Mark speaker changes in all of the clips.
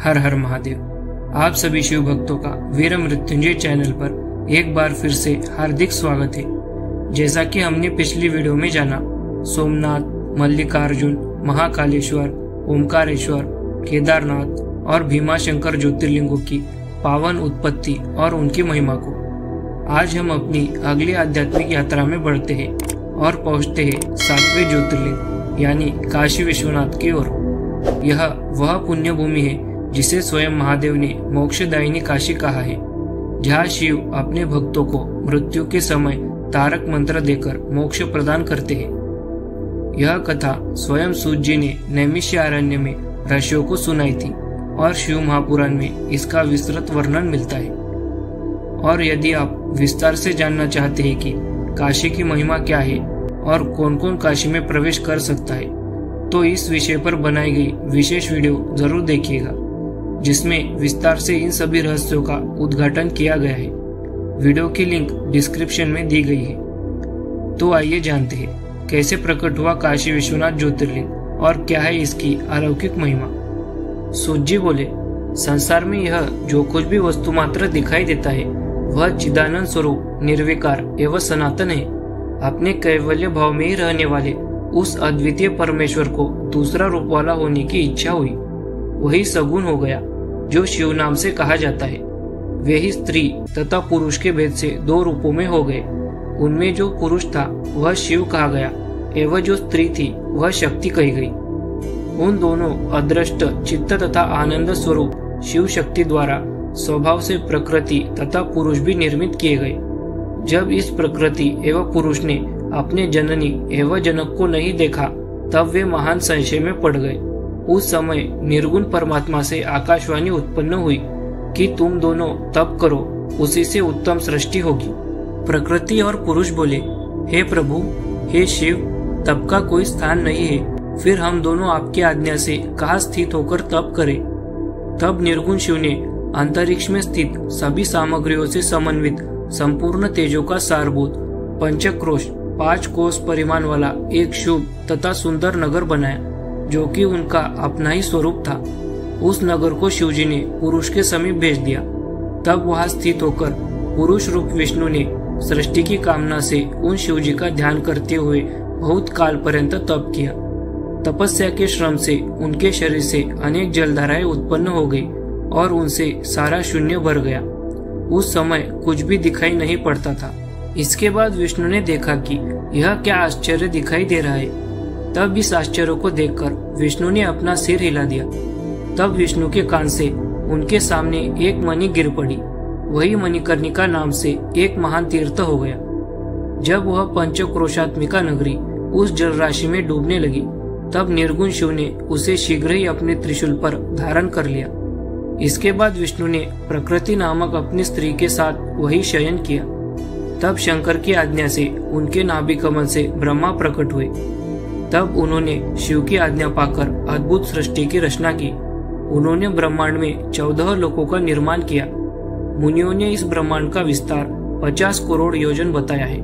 Speaker 1: हर हर महादेव। आप सभी शिव भक्तों का वीर मृत्युंजय चैनल पर एक बार फिर से हार्दिक स्वागत है। जैसा कि हमने पिछली वीडियो में जाना, सोमनाथ, मल्लिकार्जुन, महाकालेश्वर, ओमकारेश्वर, केदारनाथ और भीमाशंकर ज्योतिर्लिंगों की पावन उत्पत्ति और उनकी महिमा को आज हम अपनी अगली आध्यात्मिक यात्रा में बढ़ते हैं और पहुंचते हैं 7वें ज्योतिर्लिंग यानी काशी विश्वनाथ की ओर। यह वह पुण्य भूमि है जिसे स्वयं महादेव ने मोक्षदायिनी काशी कहा है, जहाँ शिव अपने भक्तों को मृत्यु के समय तारक मंत्र देकर मोक्ष प्रदान करते हैं। यह कथा स्वयं सूत जी ने नैमिषारण्य में ऋषियों को सुनाई थी और शिव महापुराण में इसका विस्तृत वर्णन मिलता है। और यदि आप विस्तार से जानना चाहते हैं कि काशी की महिमा क्या है और कौन कौन काशी में प्रवेश कर सकता है, तो इस विषय पर बनाई गई विशेष वीडियो जरूर देखिएगा, जिसमें विस्तार से इन सभी रहस्यों का उद्घाटन किया गया है। वीडियो की लिंक डिस्क्रिप्शन में दी गई है। तो आइए जानते हैं कैसे प्रकट हुआ काशी विश्वनाथ ज्योतिर्लिंग और क्या है इसकी अलौकिक महिमा। सूत जी बोले, संसार में यह जो कुछ भी वस्तु मात्र दिखाई देता है वह चिदानंद स्वरूप निर्विकार एवं सनातन है। अपने कैवल्य भाव में ही रहने वाले उस अद्वितीय परमेश्वर को दूसरा रूप वाला होने की इच्छा हुई। वही सगुण हो गया जो शिव नाम से कहा जाता है। वे ही स्त्री तथा पुरुष के भेद से दो रूपों में हो गए। उनमें जो पुरुष था वह शिव कहा गया एवं जो स्त्री थी वह शक्ति कही गई। उन दोनों अदृष्ट चित्त तथा आनंद स्वरूप शिव शक्ति द्वारा स्वभाव से प्रकृति तथा पुरुष भी निर्मित किए गए। जब इस प्रकृति एवं पुरुष ने अपने जननी एवं जनक को नहीं देखा, तब वे महान संशय में पड़ गए। उस समय निर्गुण परमात्मा से आकाशवाणी उत्पन्न हुई कि तुम दोनों तप करो, उसी से उत्तम सृष्टि होगी। प्रकृति और पुरुष बोले, हे प्रभु, हे शिव, तप का कोई स्थान नहीं है, फिर हम दोनों आपकी आज्ञा से कहाँ स्थित होकर तप करें। तब निर्गुण शिव ने अंतरिक्ष में स्थित सभी सामग्रियों से समन्वित संपूर्ण तेजों का सारभूत पंचक्रोश 5 कोस परिमाण वाला एक शुभ तथा सुंदर नगर बनाया, जो कि उनका अपना ही स्वरूप था। उस नगर को शिवजी ने पुरुष के समीप भेज दिया। तब वहां स्थित होकर पुरुष रूप विष्णु ने सृष्टि की कामना से उन शिवजी का ध्यान करते हुए बहुत काल पर्यंत तप किया। तपस्या के श्रम से उनके शरीर से अनेक जलधाराएं उत्पन्न हो गई और उनसे सारा शून्य भर गया। उस समय कुछ भी दिखाई नहीं पड़ता था। इसके बाद विष्णु ने देखा कि यह क्या आश्चर्य दिखाई दे रहा है। तब इस आश्चर्य को देखकर विष्णु ने अपना सिर हिला दिया। तब विष्णु के कान से उनके सामने एक मणि गिर पड़ी। वही मणिकर्णिका नाम से एक महान तीर्थ हो गया। जब वह पंचक्रोशात्मिका नगरी उस जलराशि में डूबने लगी, तब निर्गुण शिव ने उसे शीघ्र ही अपने त्रिशूल पर धारण कर लिया। इसके बाद विष्णु ने प्रकृति नामक अपनी स्त्री के साथ वही शयन किया। तब शंकर की आज्ञा से उनके नाभि कमल से ब्रह्मा प्रकट हुए। तब उन्होंने शिव की आज्ञा पाकर अद्भुत सृष्टि की रचना की। उन्होंने ब्रह्मांड में 14 लोकों का निर्माण किया। मुनियों ने इस ब्रह्मांड का विस्तार 50 करोड़ योजन बताया है।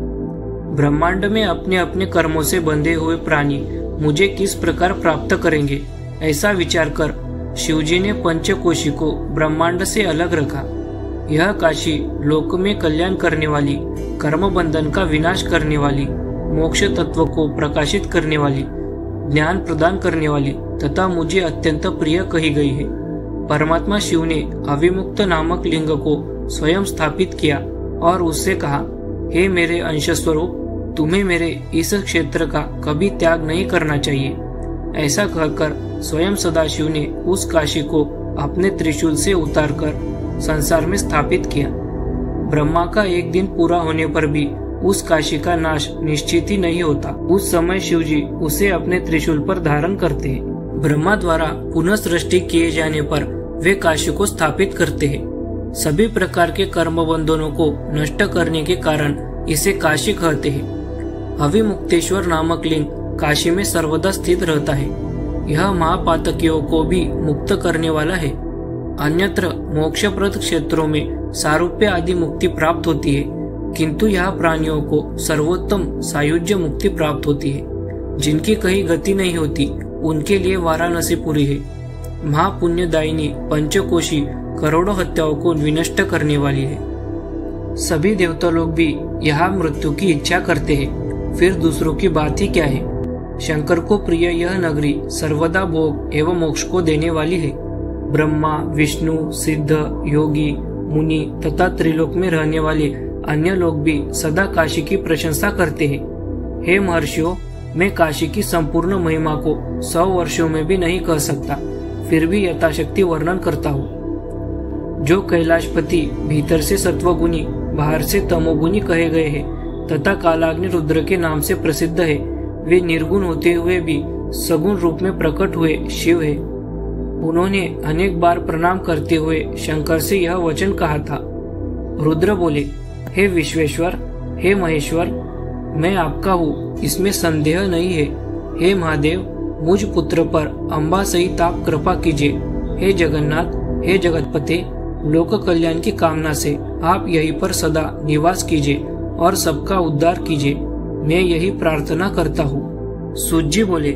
Speaker 1: ब्रह्मांड में अपने अपने कर्मों से बंधे हुए प्राणी मुझे किस प्रकार प्राप्त करेंगे, ऐसा विचार कर शिवजी ने पंचकोशी को ब्रह्मांड से अलग रखा। यह काशी लोक में कल्याण करने वाली, कर्म बंधन का विनाश करने वाली, मोक्ष तत्व को प्रकाशित करने वाली, ज्ञान प्रदान करने वाली तथा मुझे अत्यंत प्रिय कही गई है। परमात्मा शिव ने अविमुक्त नामक लिंग को स्वयं स्थापित किया और उससे कहा, हे मेरे अंश स्वरूप, तुम्हें मेरे इस क्षेत्र का कभी त्याग नहीं करना चाहिए। ऐसा कहकर स्वयं सदाशिव ने उस काशी को अपने त्रिशूल से उतारकर संसार में स्थापित किया। ब्रह्मा का एक दिन पूरा होने पर भी उस काशी का नाश निश्चित ही नहीं होता। उस समय शिवजी उसे अपने त्रिशूल पर धारण करते हैं। ब्रह्मा द्वारा पुनः सृष्टि किए जाने पर वे काशी को स्थापित करते हैं। सभी प्रकार के कर्म बंधनों को नष्ट करने के कारण इसे काशी कहते हैं। अविमुक्तेश्वर नामक लिंग काशी में सर्वदा स्थित रहता है। यह महापातकियों को भी मुक्त करने वाला है। अन्यत्र मोक्षप्रद क्षेत्रों में सारूप्य आदि मुक्ति प्राप्त होती है, किंतु यहाँ प्राणियों को सर्वोत्तम सायुज्य मुक्ति प्राप्त होती है। जिनकी कहीं गति नहीं होती, उनके लिए वाराणसी पुरी है। महापुण्यदायिनी पंचकोशी करोड़ों हत्याओं को विनष्ट करने वाली है। सभी देवता लोग भी यहाँ मृत्यु की इच्छा करते हैं, फिर दूसरों की बात ही क्या है। शंकर को प्रिय यह नगरी सर्वदा भोग एवं मोक्ष को देने वाली है। ब्रह्मा, विष्णु, सिद्ध, योगी, मुनि तथा त्रिलोक में रहने वाले अन्य लोग भी सदा काशी की प्रशंसा करते हैं। हे महर्षियों, मैं काशी की संपूर्ण महिमा को 100 वर्षों में भी नहीं कह सकता, फिर भी यथाशक्ति वर्णन करता हूँ। जो कैलाशपति भीतर से सत्वगुणी बाहर से तमोगुणी कहे गए हैं तथा कालाग्नि रुद्र के नाम से प्रसिद्ध है, वे निर्गुण होते हुए भी सगुण रूप में प्रकट हुए शिव है। उन्होंने अनेक बार प्रणाम करते हुए शंकर से यह वचन कहा था। रुद्र बोले, हे विश्वेश्वर, हे महेश्वर, मैं आपका हूँ, इसमें संदेह नहीं है। हे महादेव, मुझ पुत्र पर अम्बा सहित आप कृपा कीजिए। हे जगन्नाथ, हे जगतपते, लोक कल्याण की कामना से आप यहीं पर सदा निवास कीजिए और सबका उद्धार कीजिए, मैं यही प्रार्थना करता हूँ। सूत जी बोले,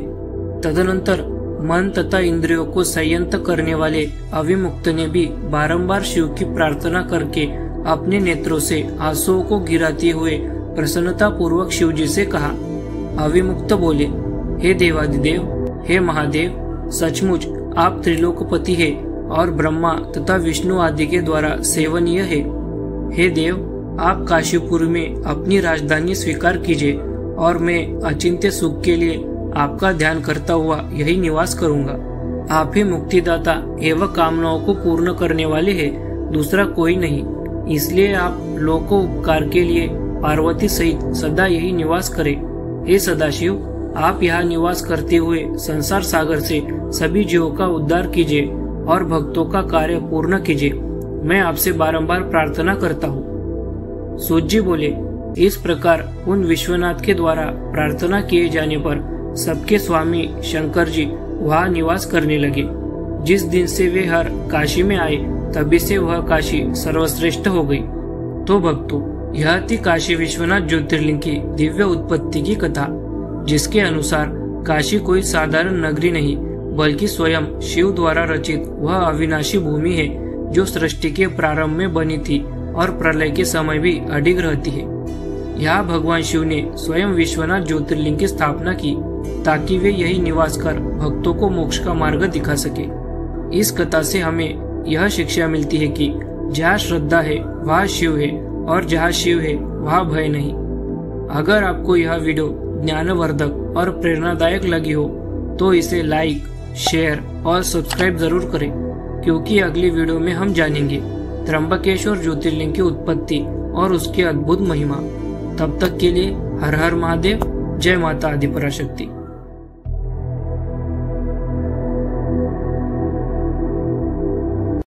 Speaker 1: तदनंतर मन तथा इंद्रियों को संयत करने वाले अविमुक्त ने भी बारंबार शिव की प्रार्थना करके अपने नेत्रों से आंसुओं को गिराते हुए प्रसन्नता पूर्वक शिव जी से कहा। अविमुक्त बोले, हे देवादिदेव, हे महादेव, सचमुच आप त्रिलोकपति है और ब्रह्मा तथा विष्णु आदि के द्वारा सेवनीय है। हे देव, आप काशीपुर में अपनी राजधानी स्वीकार कीजिए और मैं अचिंत्य सुख के लिए आपका ध्यान करता हुआ यही निवास करूंगा। आप ही मुक्तिदाता एवं कामनाओं को पूर्ण करने वाले हैं, दूसरा कोई नहीं। इसलिए आप लोकोपकार के लिए पार्वती सहित सदा यही निवास करें। हे सदाशिव, आप यहाँ निवास करते हुए संसार सागर से सभी जीवों का उद्धार कीजिए और भक्तों का कार्य पूर्ण कीजिए, मैं आपसे बारंबार प्रार्थना करता हूँ। सूत जी बोले, इस प्रकार उन विश्वनाथ के द्वारा प्रार्थना किए जाने पर सबके स्वामी शंकर जी वहाँ निवास करने लगे। जिस दिन से वे हर काशी में आए तभी से वह काशी सर्वश्रेष्ठ हो गई। तो भक्तों, यह थी काशी विश्वनाथ ज्योतिर्लिंग की दिव्य उत्पत्ति की कथा, जिसके अनुसार काशी कोई साधारण नगरी नहीं बल्कि स्वयं शिव द्वारा रचित वह अविनाशी भूमि है जो सृष्टि के प्रारंभ में बनी थी और प्रलय के समय भी अडिग रहती है। यहाँ भगवान शिव ने स्वयं विश्वनाथ ज्योतिर्लिंग की स्थापना की ताकि वे यही निवास कर भक्तों को मोक्ष का मार्ग दिखा सके। इस कथा से हमें यह शिक्षा मिलती है कि जहाँ श्रद्धा है वहाँ शिव है और जहाँ शिव है वहाँ भय नहीं। अगर आपको यह वीडियो ज्ञानवर्धक और प्रेरणादायक लगी हो तो इसे लाइक, शेयर और सब्सक्राइब जरूर करें, क्योंकि अगली वीडियो में हम जानेंगे त्र्यंबकेश्वर ज्योतिर्लिंग की उत्पत्ति और उसकी अद्भुत महिमा। तब तक के लिए हर हर महादेव, जय माता आदिपराशक्ति।